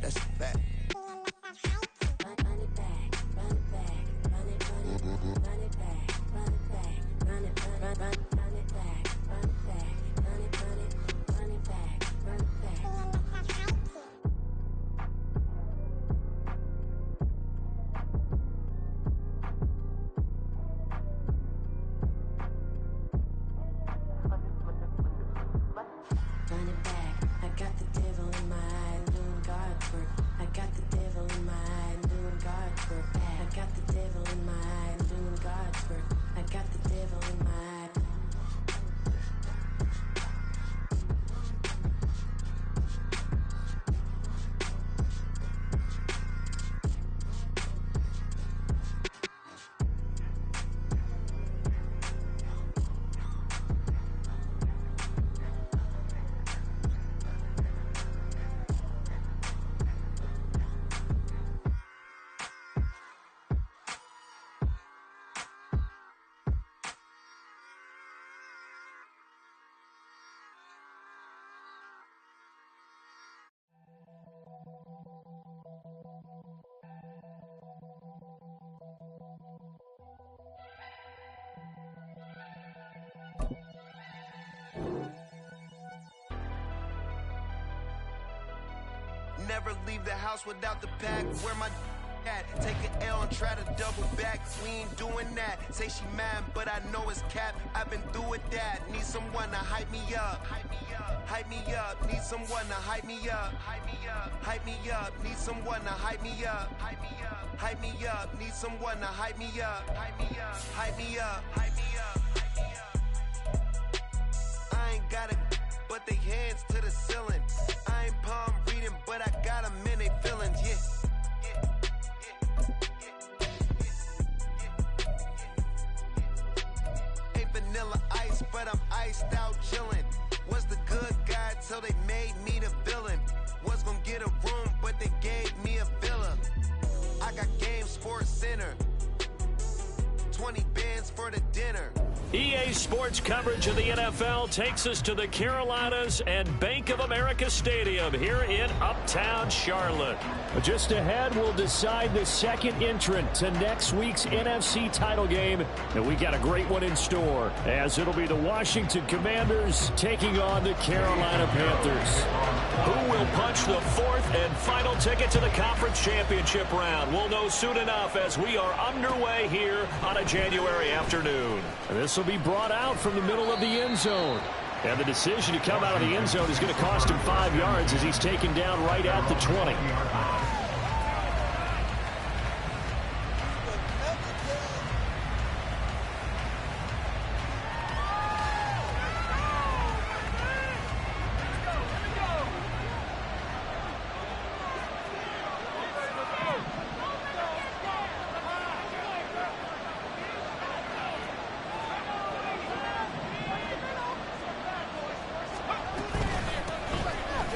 that's a fact. Never leave the house without the pack. Where my at? Take an L and try to double back. We ain't doing that. Say she mad, but I know it's cap. I've been through with that. Need someone to hype me up. Hype me up. Hype me up. Need someone to hype me up. Hype me up. Hype me up. Need someone to hype me up. Hype me up. Hype me up. Need someone to hype me up. Hype me up. Hype me up. Hype me up. Hype me up. I ain't got it, but they hands to the ceiling. I ain't palm reading, but I got them in they feelings, yeah. Ain't vanilla ice, but I'm iced out chillin'. Was the good guy till they made me the villain. Was gonna get a room, but they gave me a villa. I got Game Sports Center. 20 bands for the dinner. EA Sports coverage of the NFL takes us to the Carolinas and Bank of America Stadium here in Uptown Charlotte. Just ahead, we'll decide the second entrant to next week's NFC title game. And we got a great one in store, as it'll be the Washington Commanders taking on the Carolina Panthers. Who will punch the fourth and final ticket to the conference championship round? We'll know soon enough as we are underway here on a January afternoon. And this will be brought out from the middle of the end zone. And the decision to come out of the end zone is going to cost him 5 yards as he's taken down right at the 20.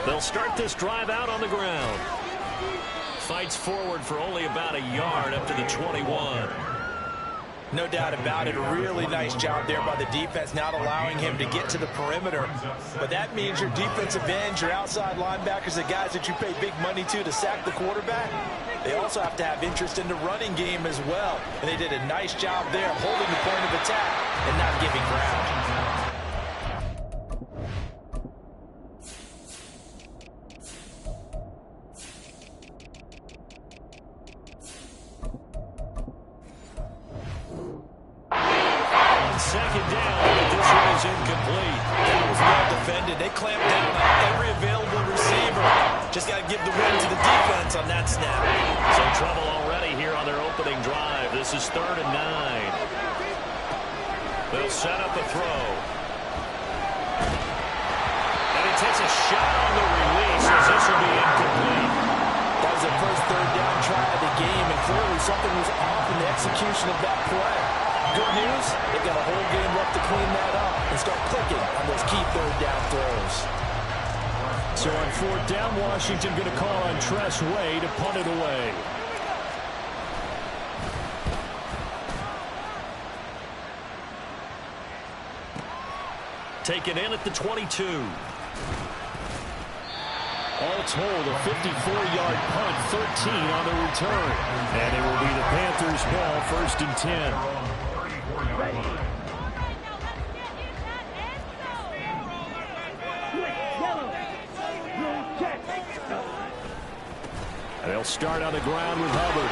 They'll start this drive out on the ground. Fights forward for only about a yard up to the 21. No doubt about it. A really nice job there by the defense, not allowing him to get to the perimeter. But that means your defensive ends, your outside linebackers, the guys that you pay big money to sack the quarterback, they also have to have interest in the running game as well. And they did a nice job there holding the point of attack and not giving ground. Second down, but this one is incomplete. That was well defended. They clamped down on every available receiver. Just got to give the win to the defense on that snap. Some trouble already here on their opening drive. This is 3rd and 9. They'll set up a throw. And he takes a shot on the release as this will be incomplete. That was the first 3rd down try of the game, and clearly something was off in the execution of that play. Good news, they've got a whole game left to clean that up and start clicking on those key 3rd down throws. So on 4th down, Washington going to call on Tress Way to punt it away. Taken in at the 22. All told, a 54-yard punt, 13 on the return. And it will be the Panthers' ball, 1st and 10. They'll start on the ground with Hubbard.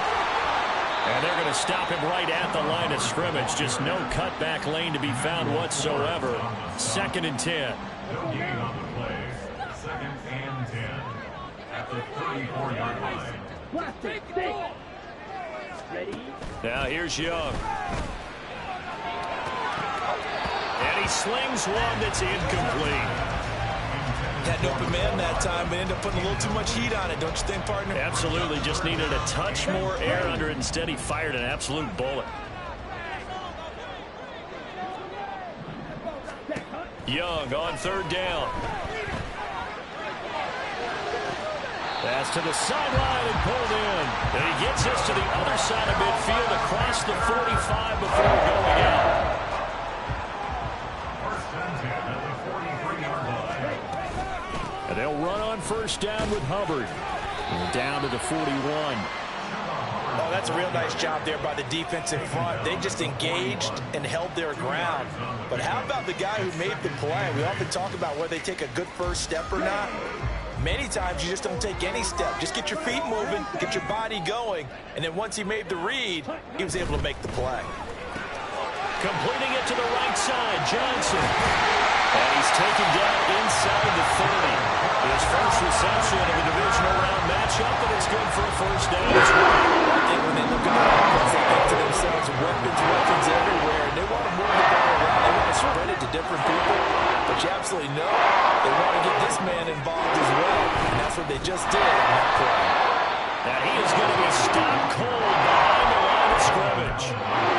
And they're going to stop him right at the line of scrimmage. Just no cutback lane to be found whatsoever. 2nd and 10. No gain on the play. 2nd and 10. At the 34-yard line. Now here's Young. And he slings one that's incomplete. Had an open man that time, but ended up putting a little too much heat on it, don't you think, partner? Absolutely. Just needed a touch more air under it. Instead, he fired an absolute bullet. Young on 3rd down. Pass to the sideline and pulled in. And he gets us to the other side of midfield across the 45 before going out. And they'll run on 1st down with Hubbard. Down to the 41. Oh, that's a real nice job there by the defense in front. They just engaged and held their ground. But how about the guy who made the play? We often talk about whether they take a good first step or not. Many times you just don't take any step. Just get your feet moving, get your body going, and then once he made the read, he was able to make the play. Completing it to the right side, Johnson. And he's taken down inside the 30. His first reception of a divisional round matchup, and it's good for a 1st down as well. I think when they look at the offense, they think to themselves, weapons everywhere, and they want to move the ball around. They want to spread it to different people, but you absolutely know they want to get this man involved as well, and that's what they just did on that play. Now he is going to be stopped cold behind the line of scrimmage.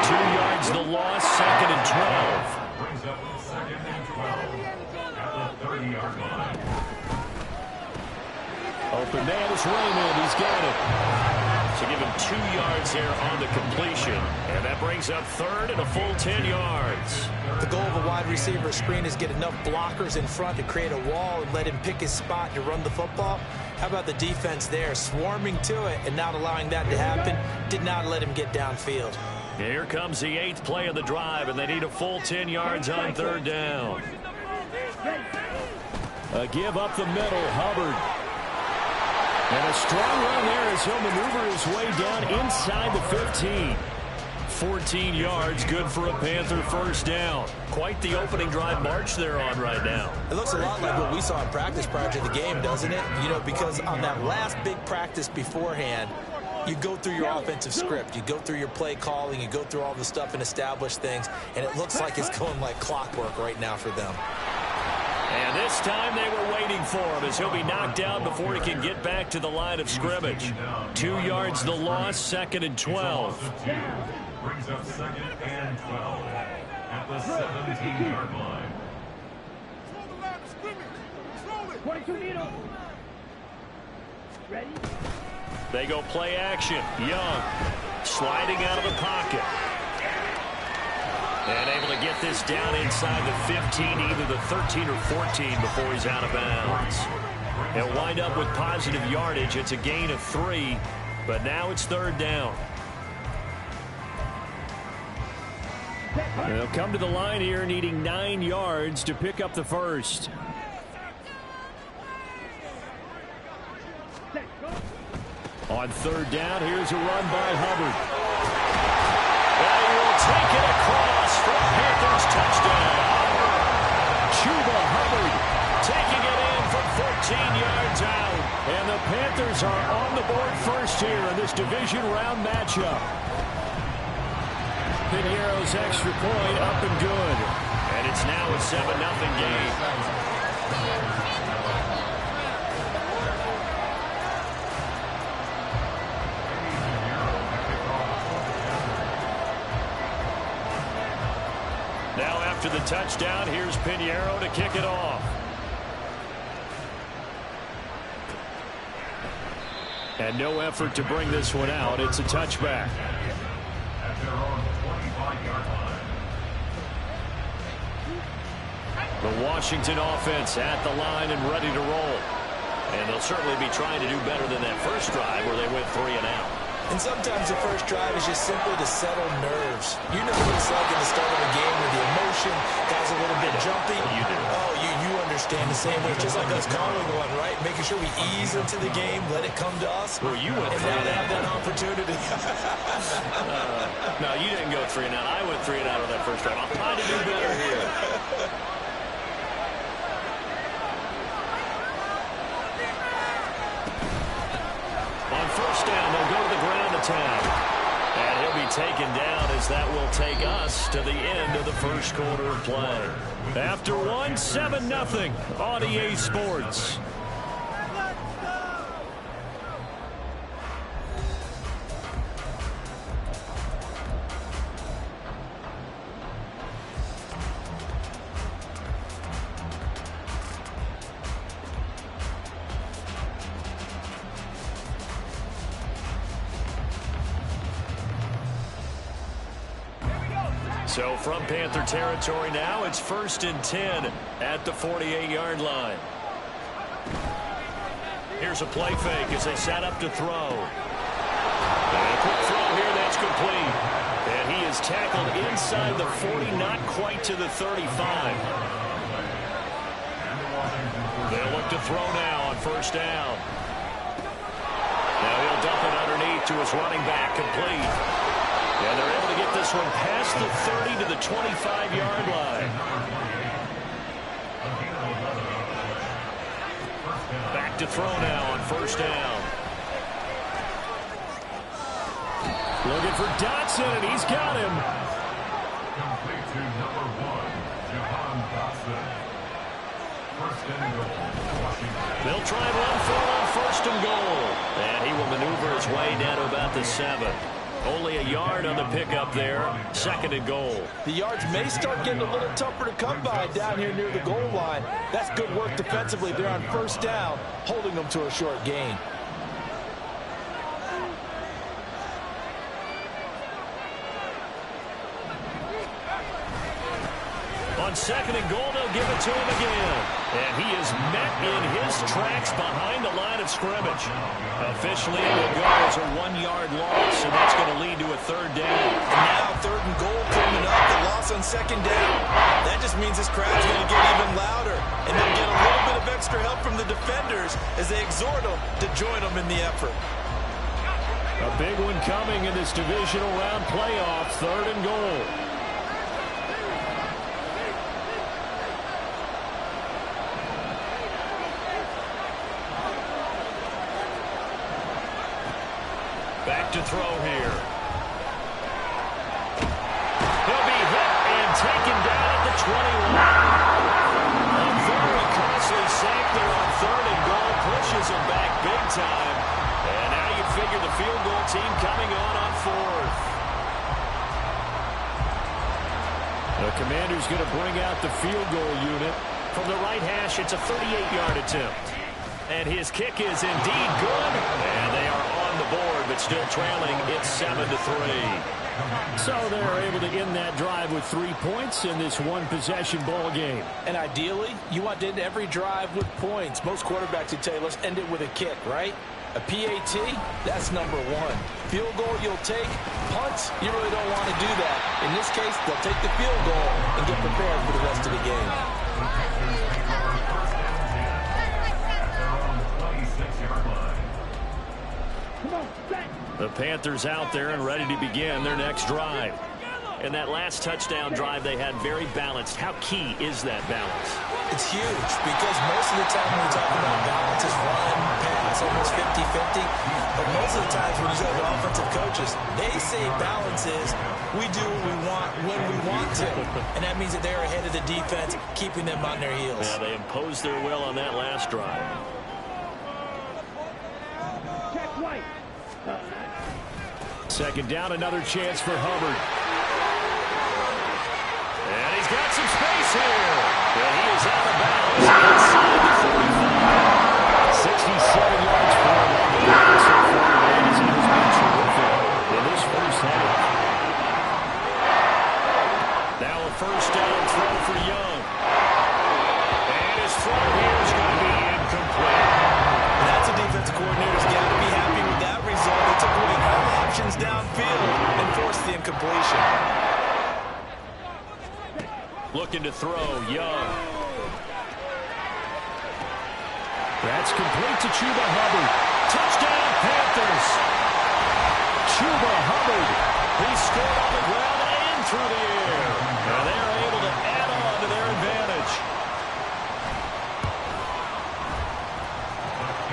2 yards the loss, 2nd and 12. Brings up 2nd and 12 at the 30-yard line. Open man is Raymond. He's got it. So give him 2 yards here on the completion. And that brings up 3rd and a full 10 yards. The goal of a wide receiver screen is get enough blockers in front to create a wall and let him pick his spot to run the football. How about the defense there, swarming to it and not allowing that to happen? Did not let him get downfield. Here comes the 8th play of the drive, and they need a full 10 yards on 3rd down. A give up the middle, Hubbard. And a strong run there as he'll maneuver his way down inside the 15. 14 yards, good for a Panther 1st down. Quite the opening drive march they're on right now. It looks a lot like what we saw in practice prior to the game, doesn't it? You know, because on that last big practice beforehand, you go through your offensive script, you go through your play calling, you go through all the stuff and establish things, and it looks like it's going like clockwork right now for them. And this time they were waiting for him as he'll be knocked down before he can get back to the line of scrimmage. 2 yards the loss, 2nd and 12. Brings up 2nd and 12 at the 17-yard line. They go play action. Young sliding out of the pocket. And able to get this down inside the 15, either the 13 or 14 before he's out of bounds. They'll wind up with positive yardage. It's a gain of 3, but now it's 3rd down. They'll come to the line here needing 9 yards to pick up the first. On 3rd down, here's a run by Hubbard. And he will take it across for a Panthers touchdown. Chuba Hubbard taking it in from 14 yards out. And the Panthers are on the board first here in this division round matchup. Piniero's extra point up and good. And it's now a 7-0 game. Now after the touchdown, here's Piniero to kick it off. And no effort to bring this one out. It's a touchback. At their own 25-yard line. The Washington offense at the line and ready to roll. And they'll certainly be trying to do better than that first drive where they went 3 and out. And sometimes the first drive is just simply to settle nerves. You know what it's like at the start of a game where the emotion gets a little bit jumpy. You do. Oh, you understand the same way. Just like us calling one, right? Making sure we ease into the game, let it come to us. Well, you went and 3 now and they have out. that opportunity. No, you didn't go 3 and out. I went 3 and out on that first drive. I'm trying to do better here. On first down, they'll go to the ground attack. And he'll be taken down as that will take us to the end of the first quarter of play. After one, 7-0 on EA Sports. So from Panther territory now, it's 1st and 10 at the 48-yard line. Here's a play fake as they set up to throw. And a quick throw here, that's complete. And he is tackled inside the 40, not quite to the 35. They'll look to throw now on first down. Now he'll dump it underneath to his running back, complete. And they're able to get this one past the 30 to the 25-yard line. Back to throw now on first down. Looking for Dotson, and he's got him. Complete to number 1, Jahan Dotson. First and goal, Washington. They'll try and run for it on first and goal. And he will maneuver his way down to about the 7. Only a yard on the pickup there. 2nd and goal. The yards may start getting a little tougher to come by down here near the goal line. That's good work defensively. They're on first down, holding them to a short gain. On 2nd and goal, they'll give it to him again. And he is met in his tracks behind the line of scrimmage. Officially, it will go as a 1-yard loss, and that's going to lead to a 3rd down. And now 3rd and goal coming up, the loss on 2nd down. That just means this crowd's going to get even louder. And they'll get a little bit of extra help from the defenders as they exhort them to join them in the effort. A big one coming in this divisional round playoff, 3rd and goal. Back to throw here. He'll be hit and taken down at the 21. A very costly sack there on 3rd and goal. Pushes him back big time. And now you figure the field goal team coming on 4th. The Commander's going to bring out the field goal unit. From the right hash, it's a 38-yard attempt. And his kick is indeed good. And they are on the board, but still trailing. It's 7-3. So they're able to end that drive with 3 points in this one-possession ball game. And ideally, you want to end every drive with points. Most quarterbacks would tell you, let's end it with a kick, right? A PAT, that's number 1. Field goal you'll take. Punts, you really don't want to do that. In this case, they'll take the field goal and get prepared for the rest of the game. The Panthers out there and ready to begin their next drive. And that last touchdown drive they had very balanced. How key is that balance? It's huge because most of the time when we talk about balance is run, pass, almost 50-50. But most of the times when you talk about offensive coaches, they say balance is we do what we want when we want to. And that means that they're ahead of the defense, keeping them on their heels. Yeah, they imposed their will on that last drive. Second down, another chance for Hubbard. And he's got some space here. And he is out of bounds inside the 45. 67 yards for him on the ground so far, ladies. He has been terrific in this first half. Now a first down throw for Young. And his throw here is going to be incomplete. Looking to throw, Young. That's complete to Chuba Hubbard. Touchdown, Panthers. Chuba Hubbard. He scored on the ground and through the air. And they're able to add on to their advantage.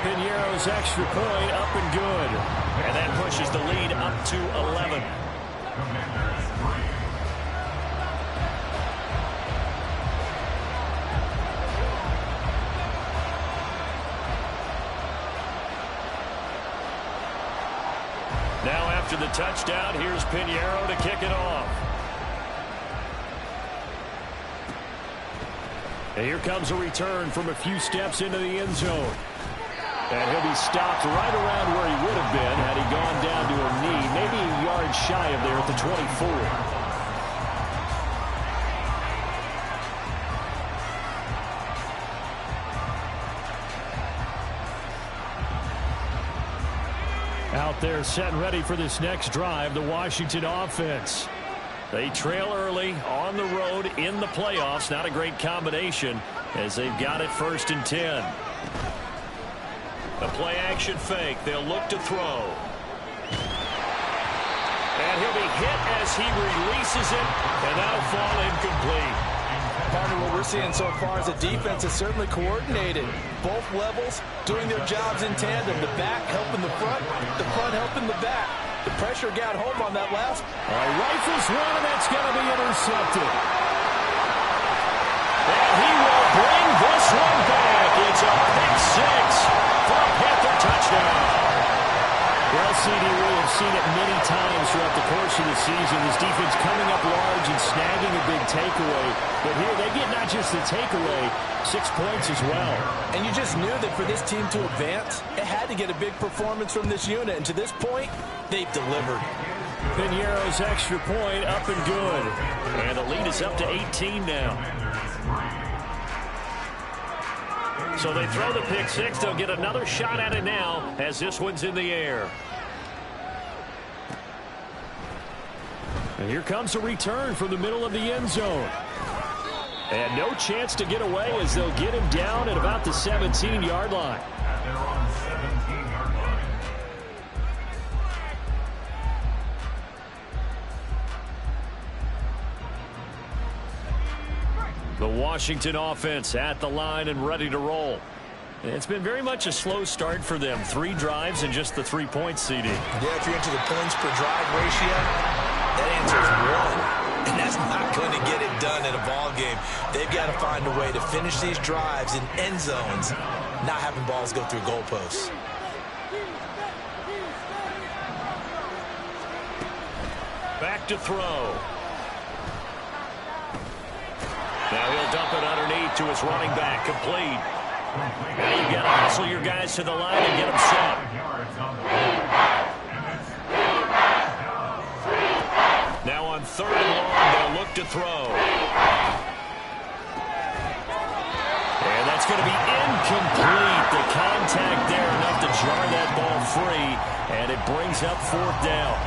Piñeiro's extra point up and good. And that pushes the lead up to 11. Now after the touchdown, here's Piñeiro to kick it off. And here comes a return from a few steps into the end zone. And he'll be stopped right around where he would have been had he gone down to a knee, maybe a yard shy of there at the 24. Out there set and ready for this next drive, the Washington offense. They trail early on the road in the playoffs. Not a great combination as they've got it 1st and 10. A play action fake. They'll look to throw. And he'll be hit as he releases it, and that'll fall incomplete. Partner, what we're seeing so far is the defense is certainly coordinated. Both levels doing their jobs in tandem. The back helping the front helping the back. The pressure got home on that last. All right, rifles one, and that's going to be intercepted. And he will bring this one back. It's a pick six for a Panther touchdown. Well, CD, we have seen it many times throughout the course of the season. This defense coming up large and snagging a big takeaway. But here they get not just the takeaway, 6 points as well. And you just knew that for this team to advance, it had to get a big performance from this unit. And to this point, they've delivered. Piñeiro's extra point up and good. And the lead is up to 18 now. So they throw the pick six. They'll get another shot at it now as this one's in the air. And here comes a return from the middle of the end zone. And no chance to get away as they'll get him down at about the 17-yard line. They're on 17-yard line. The Washington offense at the line and ready to roll. It's been very much a slow start for them. 3 drives and just the 3 points, CD. Yeah, if you're into the points per drive ratio, that answer is 1. And that's not going to get it done in a ball game. They've got to find a way to finish these drives in end zones, not having balls go through goalposts. Back to throw. Now he'll dump it underneath to his running back, complete. Now you got to hustle your guys to the line and get them set. Now on 3rd and long, they'll look to throw. And that's going to be incomplete. The contact there enough to jar that ball free, and it brings up 4th down.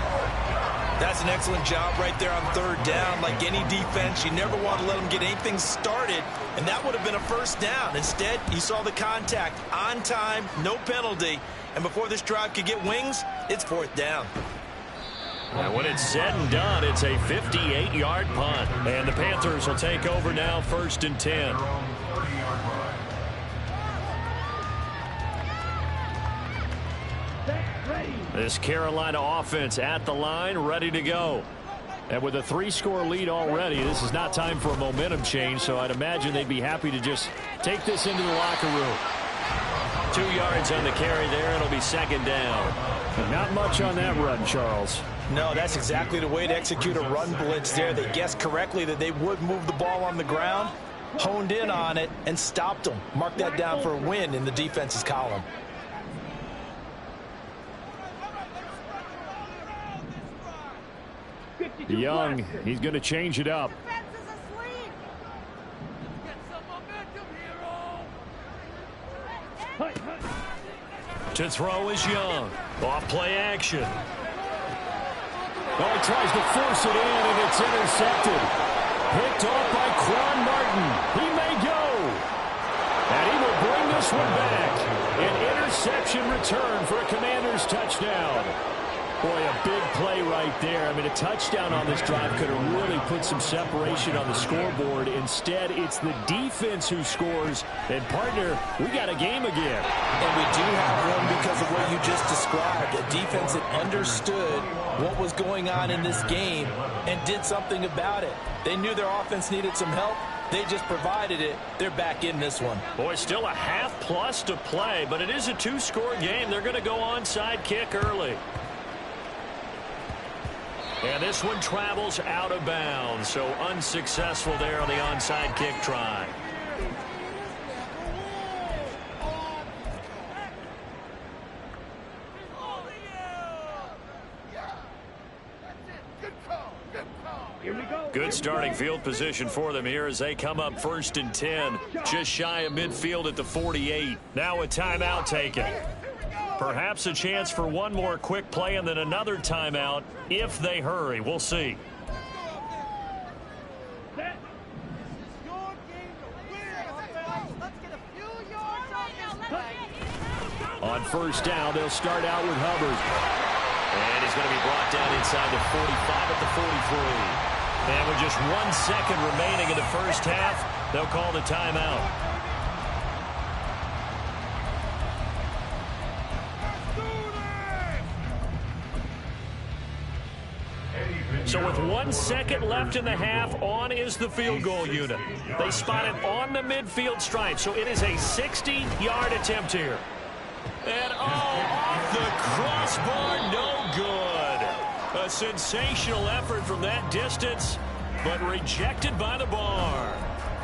That's an excellent job right there on 3rd down. Like any defense, you never want to let them get anything started, and that would have been a 1st down. Instead, you saw the contact on time, no penalty, and before this drive could get wings, it's 4th down. And when it's said and done, it's a 58-yard punt, and the Panthers will take over now 1st and 10. This Carolina offense at the line, ready to go. And with a 3-score lead already, this is not time for a momentum change, so I'd imagine they'd be happy to just take this into the locker room. 2 yards on the carry there. It'll be 2nd down. And not much on that run, Charles. No, that's exactly the way to execute a run blitz there. They guessed correctly that they would move the ball on the ground, honed in on it, and stopped them. Mark that down for a win in the defense's column. Young, he's going to change it up. To throw is Young. Off play action. Oh, he tries to force it in, and it's intercepted. Picked off by Quan Martin. He may go. And he will bring this one back. An interception return for a Commanders touchdown. Boy, a big play right there. I mean, a touchdown on this drive could have really put some separation on the scoreboard. Instead, it's the defense who scores. And, partner, we got a game again. And we do have one because of what you just described. A defense that understood what was going on in this game and did something about it. They knew their offense needed some help. They just provided it. They're back in this one. Boy, still a half-plus to play, but it is a two-score game. They're going to go onside kick early. And this one travels out of bounds, so unsuccessful there on the onside kick try. Good starting field position for them here as they come up 1st and 10, just shy of midfield at the 48. Now a timeout taken. Perhaps a chance for one more quick play and then another timeout if they hurry. We'll see. On 1st down, they'll start out with Hubbard. And he's going to be brought down inside the 45 at the 43. And with just 1 second remaining in the first half, they'll call the timeout. So with 1 second left in the half, on is the field goal unit. They spot it on the midfield stripe, so it is a 60-yard attempt here. And off the crossbar, no good. A sensational effort from that distance, but rejected by the bar.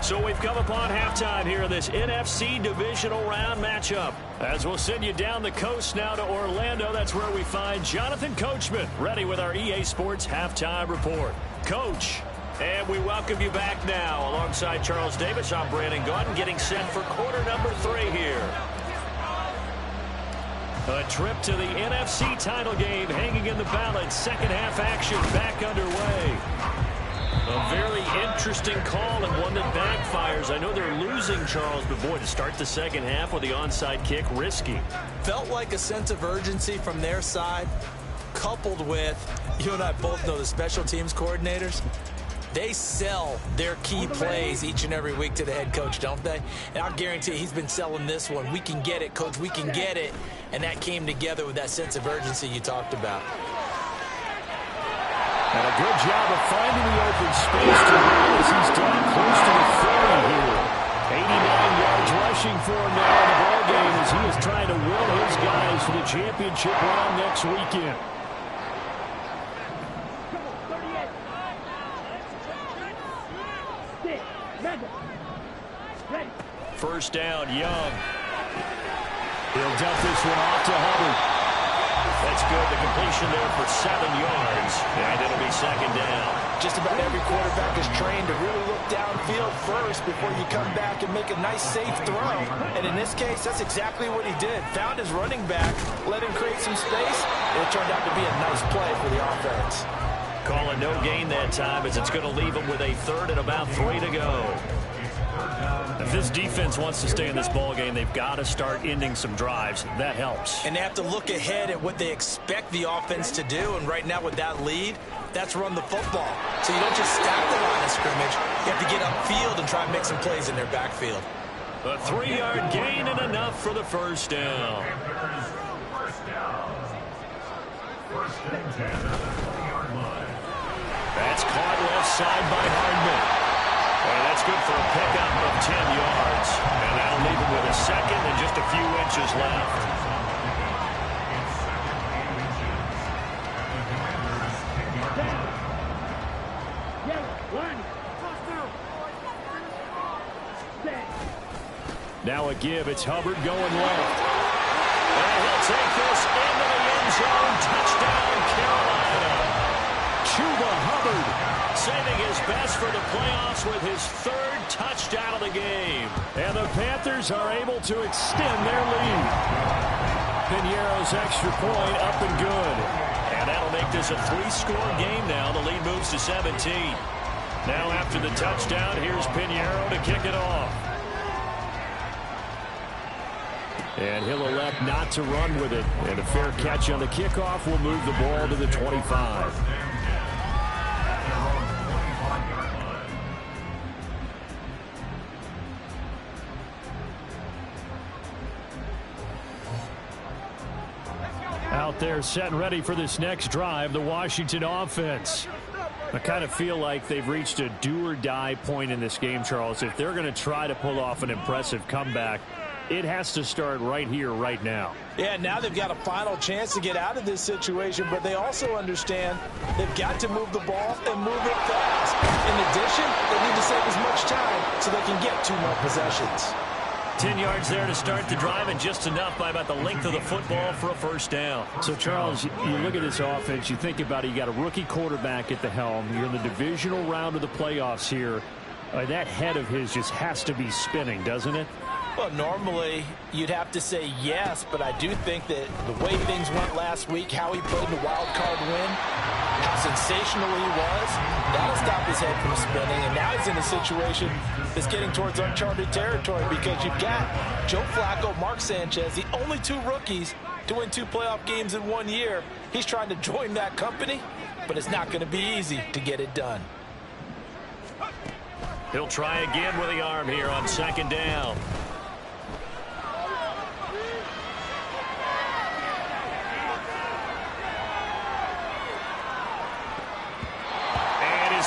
So we've come upon halftime here in this NFC divisional round matchup. As we'll send you down the coast now to Orlando, that's where we find Jonathan Coachman, ready with our EA Sports halftime report. Coach, and we welcome you back now. Alongside Charles Davis, I'm Brandon Gaudin, getting set for quarter number 3 here. A trip to the NFC title game hanging in the balance. Second half action back underway. A very interesting call and one that backfires. I know they're losing, Charles, but boy, to start the second half with the onside kick, risky. Felt like a sense of urgency from their side, coupled with, you and I both know the special teams coordinators. They sell their key plays each and every week to the head coach, don't they? And I'll guarantee he's been selling this one. We can get it, coach, we can get it. And that came together with that sense of urgency you talked about. And a good job of finding the open space to run as he's done close to the 40 here. 89 yards rushing for him now in the ballgame as he is trying to will his guys for the championship round next weekend. First down, Young. He'll dump this one off to Hubbard. That's good. The completion there for 7 yards. And it'll be second down. Just about every quarterback is trained to really look downfield first before you come back and make a nice, safe throw. And in this case, that's exactly what he did. Found his running back, let him create some space, and it turned out to be a nice play for the offense. Call a no gain that time as it's going to leave him with a 3rd and about 3 to go. If this defense wants to stay in this ballgame, they've got to start ending some drives. That helps. And they have to look ahead at what they expect the offense to do. And right now with that lead, that's run the football. So you don't just stack the line of scrimmage. You have to get upfield and try and make some plays in their backfield. A 3-yard gain and enough for the first down. That's caught left side by Hardman. And that's good for a pickup of 10 yards. And that'll leave him with a second and just a few inches left. Now a give. It's Hubbard going left. And he'll take this into the end zone. Touchdown, Carolina. Chuba Hubbard saving his best for the playoffs with his 3rd touchdown of the game. And the Panthers are able to extend their lead. Piñeiro's extra point up and good. And that'll make this a 3-score game now. The lead moves to 17. Now after the touchdown, here's Pinheiro to kick it off. And he'll elect not to run with it. And a fair catch on the kickoff will move the ball to the 25. Out there set and ready for this next drive, the Washington offense. I kind of feel like they've reached a do-or-die point in this game, Charles. If they're going to try to pull off an impressive comeback, it has to start right here, right now. Yeah, now they've got a final chance to get out of this situation, but they also understand they've got to move the ball and move it fast. In addition, they need to save as much time so they can get 2 more possessions. 10 yards there to start the drive, and just enough by about the length of the football for a first down. So, Charles, you look at this offense, you think about it, you got a rookie quarterback at the helm. You're in the divisional round of the playoffs here. That head of his just has to be spinning, doesn't it? Well, normally you'd have to say yes, but I do think that the way things went last week, how he played in the wild card win, how sensational he was, that'll stop his head from spinning. And now he's in a situation that's getting towards uncharted territory because you've got Joe Flacco, Mark Sanchez, the only 2 rookies to win 2 playoff games in 1 year. He's trying to join that company, but it's not going to be easy to get it done. He'll try again with the arm here on second down.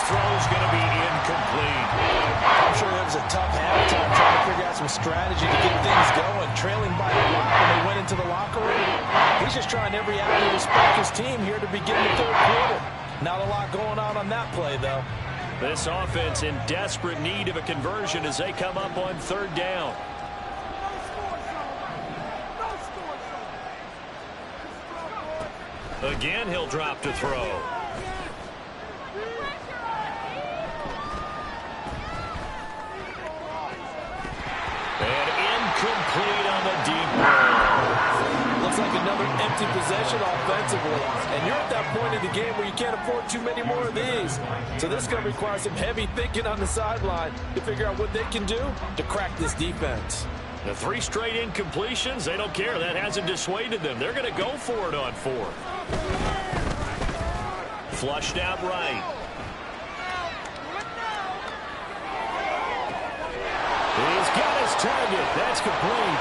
Throw's going to be incomplete. I'm sure it was a tough halftime trying to figure out some strategy to get things going. Trailing by a lot when they went into the locker room. He's just trying every avenue to spark his team here to begin the 3rd quarter. Not a lot going on that play, though. This offense in desperate need of a conversion as they come up on 3rd down. Again, he'll drop to throw. And incomplete on the deep ball. Looks like another empty possession offensively. And you're at that point in the game where you can't afford too many more of these. So this is going to require some heavy thinking on the sideline to figure out what they can do to crack this defense. The 3 straight incompletions, they don't care. That hasn't dissuaded them. They're going to go for it on 4th. Flushed out right. He's got his target. That's complete.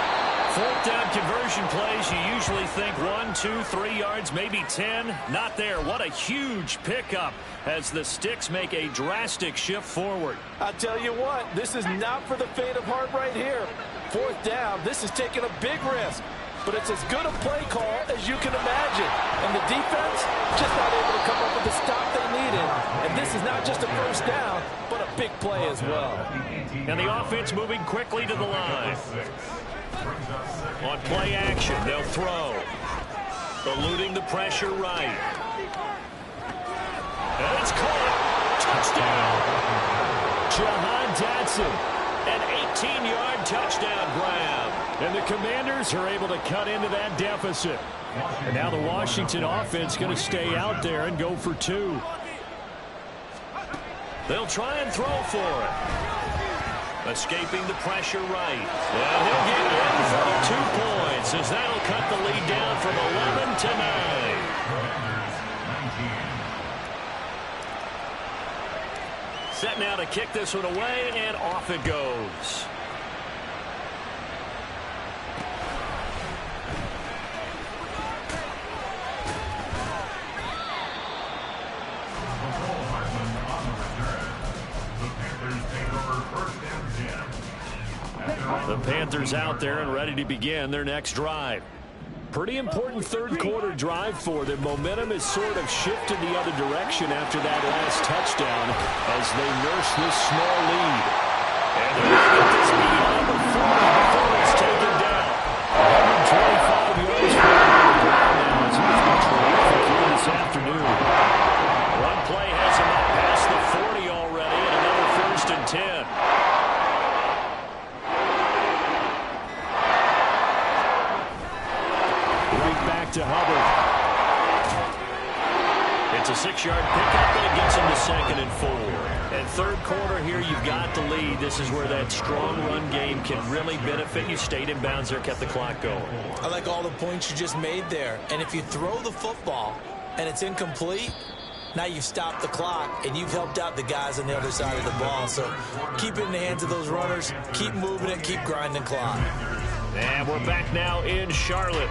4th down conversion plays, you usually think 1, 2, 3 yards, maybe 10. Not there. What a huge pickup as the Sticks make a drastic shift forward. I'll tell you what, this is not for the faint of heart right here. 4th down, this is taking a big risk. But it's as good a play call as you can imagine. And the defense just not able to come up with the stop they needed. And this is not just a first down, but a big play as well. And the offense moving quickly to the line. On play action, they'll throw. Eluding the pressure right. And it's caught. Touchdown. Jahan Dotson. An 18-yard touchdown grab. And the Commanders are able to cut into that deficit. And now the Washington offense going to stay out there and go for 2. They'll try and throw for it. Escaping the pressure right. And he'll get in for the 2 points as that'll cut the lead down from 11 to 9. Set now to kick this one away, and off it goes. The Panthers out there and ready to begin their next drive. Pretty important 3rd quarter drive for them. Momentum has sort of shifted the other direction after that last touchdown as they nurse this small lead. And they're going to get this beyond the 40 before it's taken down. 125 yards for him on the ground now as he's been terrific here this afternoon. One play has him up past the 40 already, and another 1st and 10. To Hubbard. It's a 6-yard pickup, and it gets him to 2nd and 4. And third quarter here, you've got the lead. This is where that strong run game can really benefit you. Stayed in bounds there, kept the clock going. I like all the points you just made there. And if you throw the football and it's incomplete, now you've stopped the clock and you've helped out the guys on the other side of the ball. So keep it in the hands of those runners. Keep moving it. Keep grinding clock. And we're back now in Charlotte.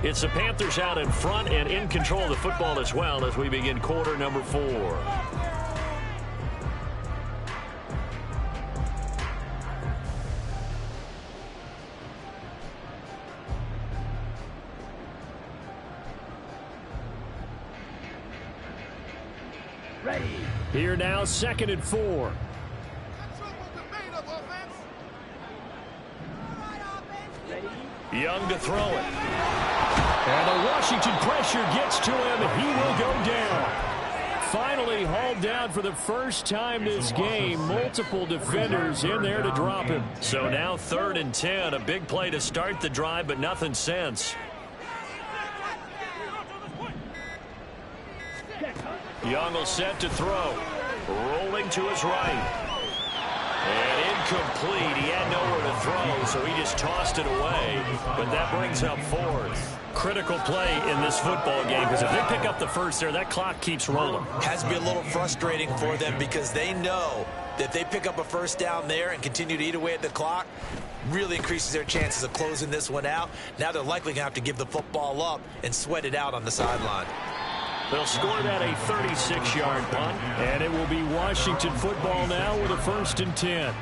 It's the Panthers out in front and in control of the football as well as we begin quarter number 4. Here now, 2nd and 4. Young to throw it. And the Washington pressure gets to him. He will go down. Finally hauled down for the first time this game. Multiple defenders in there to drop him. So now 3rd and 10. A big play to start the drive, but nothing since. Young will set to throw. Rolling to his right. And incomplete. He had nowhere to throw, so he just tossed it away. But that brings up 4th. Critical play in this football game, because if they pick up the first there, that clock keeps rolling. Has to be a little frustrating for them because they know that if they pick up a first down there and continue to eat away at the clock, really increases their chances of closing this one out. Now they're likely going to have to give the football up and sweat it out on the sideline. They'll score that a 36-yard punt. And it will be Washington football now with a 1st and 10.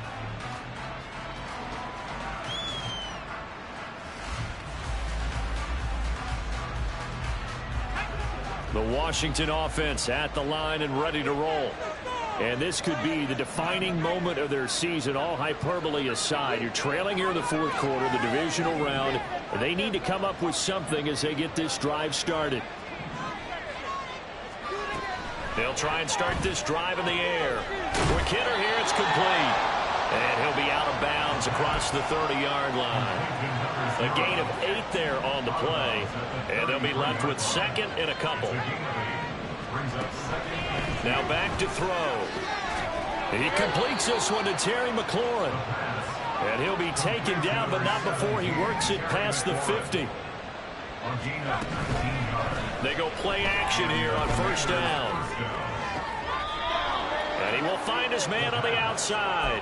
The Washington offense at the line and ready to roll. And this could be the defining moment of their season, all hyperbole aside. You're trailing here in the 4th quarter, the divisional round. And they need to come up with something as they get this drive started. They'll try and start this drive in the air. Quick hitter here, it's complete. And he'll be out of bounds across the 30-yard line. A gain of 8 there on the play. And they'll be left with 2nd and a couple. Now back to throw. He completes this one to Terry McLaurin. And he'll be taken down, but not before he works it past the 50. They go play action here on 1st down. And he will find his man on the outside.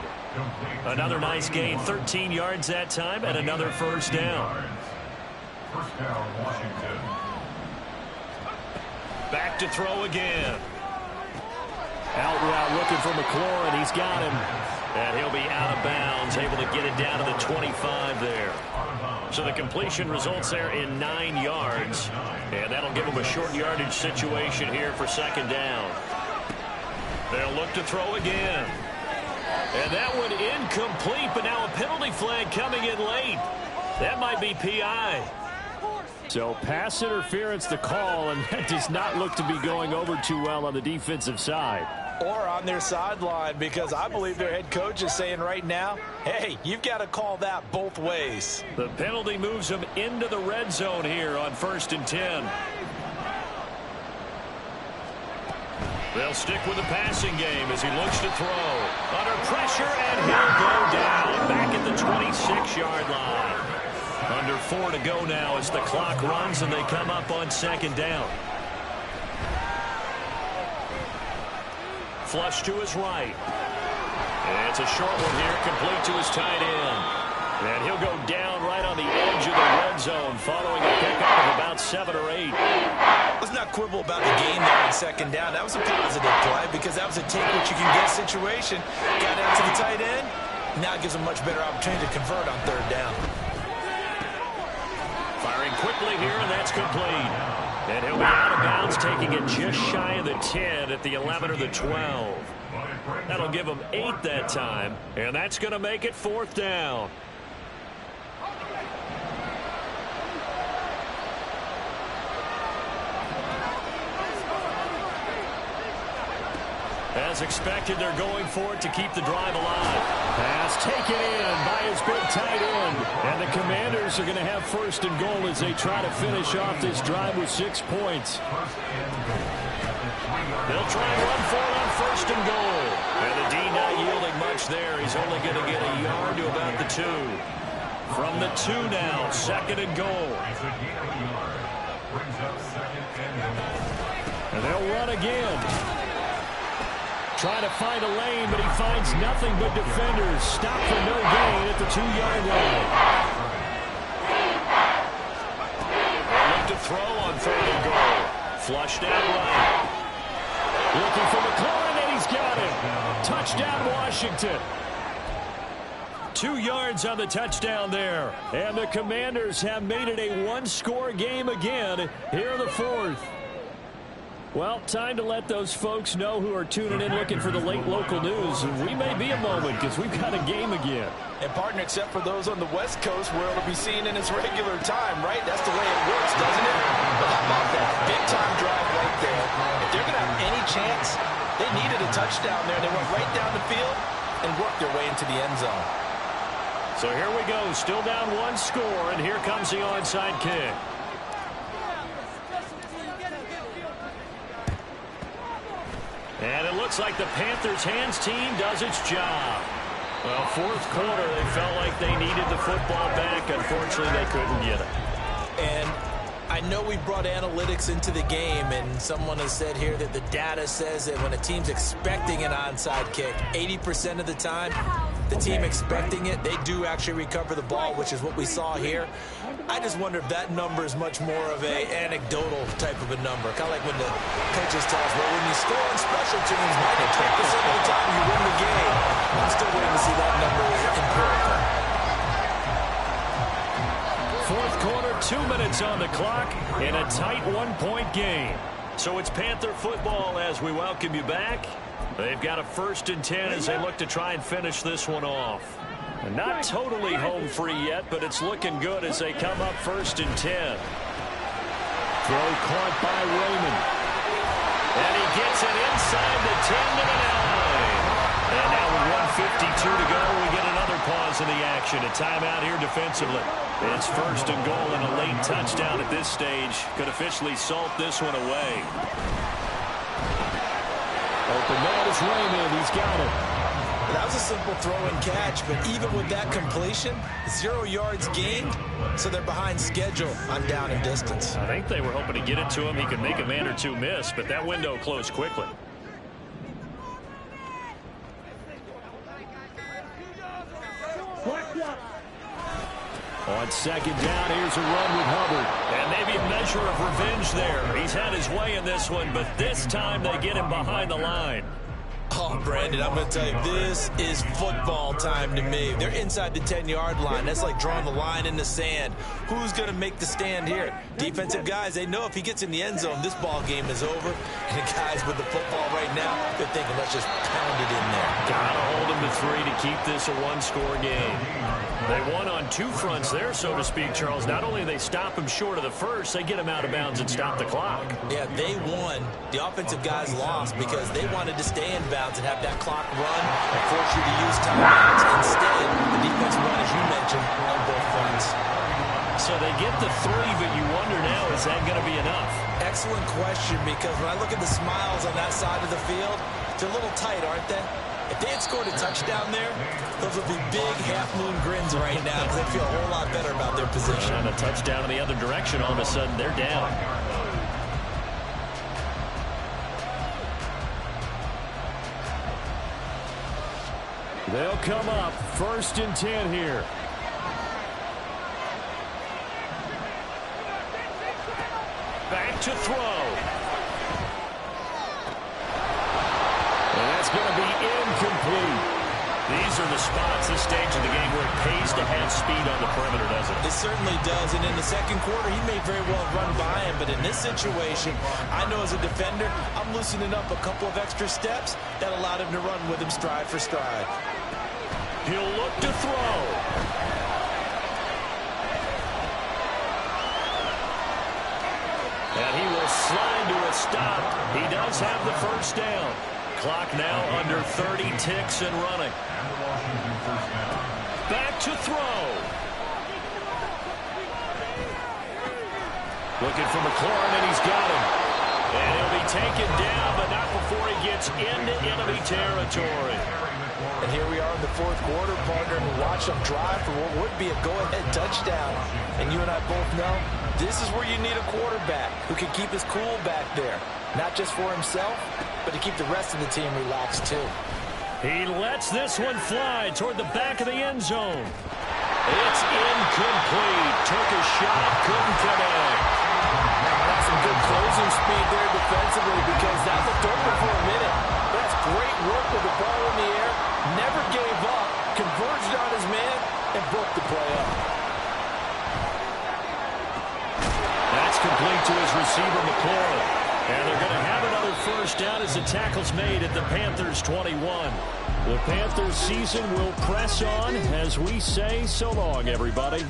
Another nice gain, 13 yards that time, and another 1st down. Back to throw again. Out route looking for McLaurin. He's got him. And he'll be out of bounds, able to get it down to the 25 there. So the completion results there in 9 yards. And that'll give him a short yardage situation here for 2nd down. They'll look to throw again. And that one incomplete, but now a penalty flag coming in late. That might be PI. So pass interference the call, and that does not look to be going over too well on the defensive side. Or on their sideline, because I believe their head coach is saying right now, hey, you've got to call that both ways. The penalty moves them into the red zone here on 1st and 10. They'll stick with the passing game as he looks to throw. Under pressure, and he'll go down back at the 26-yard line. Under 4 to go now as the clock runs and they come up on 2nd down. Flush to his right. And it's a short one here, complete to his tight end. And he'll go down right on the edge of the red zone following a pickup of about 7 or 8. Let's not quibble about the game there on 2nd down. That was a positive play because that was a take what you can get situation. Got out to the tight end. Now it gives them much better opportunity to convert on 3rd down. Firing quickly here, and that's complete. And he'll be out of bounds, taking it just shy of the 10 at the 11 or the 12. That'll give him 8 that time, and that's going to make it 4th down. As expected, they're going for it to keep the drive alive. Pass taken in by his big tight end. And the Commanders are going to have 1st and goal as they try to finish off this drive with 6 points. They'll try and run for it on 1st and goal. And the D not yielding much there. He's only going to get a yard to about the 2. From the 2 now, 2nd and goal. And they'll run again. Trying to find a lane, but he finds nothing but defenders. Stop for no gain at the 2-yard line. They look to throw on 3rd and goal. Flushed out right. Looking for McLaurin, and he's got him. Touchdown, Washington. 2 yards on the touchdown there. And the Commanders have made it a one-score game again here in the 4th. Well, time to let those folks know who are tuning in looking for the late local news. We may be a moment because we've got a game again. And, partner, except for those on the West Coast where it'll be seen in its regular time, right? That's the way it works, doesn't it? But how about that big-time drive right there? If they're going to have any chance, they needed a touchdown there. They went right down the field and worked their way into the end zone. So here we go. Still down 1 score, and here comes the onside kick. And it looks like the Panthers' hands team does its job. Well, 4th quarter, they felt like they needed the football back. Unfortunately, they couldn't get it. And I know we brought analytics into the game, and someone has said here that the data says that when a team's expecting an onside kick, 80% of the time, the team expecting it, they do actually recover the ball, which is what we saw here. I just wonder if that number is much more of a anecdotal type of a number. Kind of like when the coaches tell us, well, when you score on special teams, 90% of the time you win the game. I'm still waiting to see that number empirical. 4th quarter, 2 minutes on the clock in a tight 1-point game. So it's Panther football as we welcome you back. They've got a 1st and 10 as they look to try and finish this one off. And not totally home free yet, but it's looking good as they come up 1st and 10. Throw caught by Raymond. And he gets it inside the 10 to the 9. And now with 1:52 to go, we get another pause in the action. A timeout here defensively. It's 1st and goal, and a late touchdown at this stage could officially salt this one away. Open man is Raymond. He's got it. That was a simple throw and catch, but even with that completion, 0 yards gained, so they're behind schedule on down and distance. I think they were hoping to get it to him. He could make a man or 2 miss, but that window closed quickly. On 2nd down, here's a run with Hubbard. And maybe a measure of revenge there. He's had his way in this one, but this time they get him behind the line. Oh, Brandon, I'm going to tell you, this is football time to me. They're inside the 10-yard line. That's like drawing the line in the sand. Who's going to make the stand here? Defensive guys, they know if he gets in the end zone, this ball game is over. And the guys with the football right now, they're thinking, let's just pound it in there. Gotta hold him to 3 to keep this a one-score game. They won on 2 fronts there, so to speak, Charles. Not only do they stop him short of the first, they get him out of bounds and stop the clock. Yeah, they won. The offensive guys lost because they wanted to stay in bounds and have that clock run and force you to use timeouts. Instead, the defense run, as you mentioned, on both fronts. So they get the 3, but you wonder now, is that going to be enough? Excellent question, because when I look at the smiles on that side of the field, they're a little tight, aren't they? If they had scored a touchdown there, those would be big half-moon grins right now because they feel a whole lot better about their position. And a touchdown in the other direction, all of a sudden they're down. They'll come up 1st and 10 here. Back to throw. And that's going to be incomplete. These are the spots, this stage of the game, where it pays to have speed on the perimeter, doesn't it? It certainly does. And in the 2nd quarter, he may very well run by him. But in this situation, I know as a defender, I'm loosening up a couple of extra steps that allowed him to run with him stride for stride. He'll look to throw. And he will slide to a stop. He does have the 1st down. Clock now under 30 ticks and running. Back to throw. Looking for McLaurin, and he's got him. And he'll be taken down, but before he gets into enemy territory. And here we are in the fourth quarter, partner, and watch them drive for what would be a go-ahead touchdown. And you and I both know this is where you need a quarterback who can keep his cool back there. Not just for himself, but to keep the rest of the team relaxed too. He lets this one fly toward the back of the end zone. It's incomplete. Took a shot, couldn't connect. That's some good closing speed there defensively because that looked open for a minute. That's great work with the ball in the air. Never gave up, converged on his man, and broke the play up. That's complete to his receiver, McLaurin. And they're going to have another first down as the tackle's made at the Panthers' 21. The Panthers season will press on as we say so long, everybody.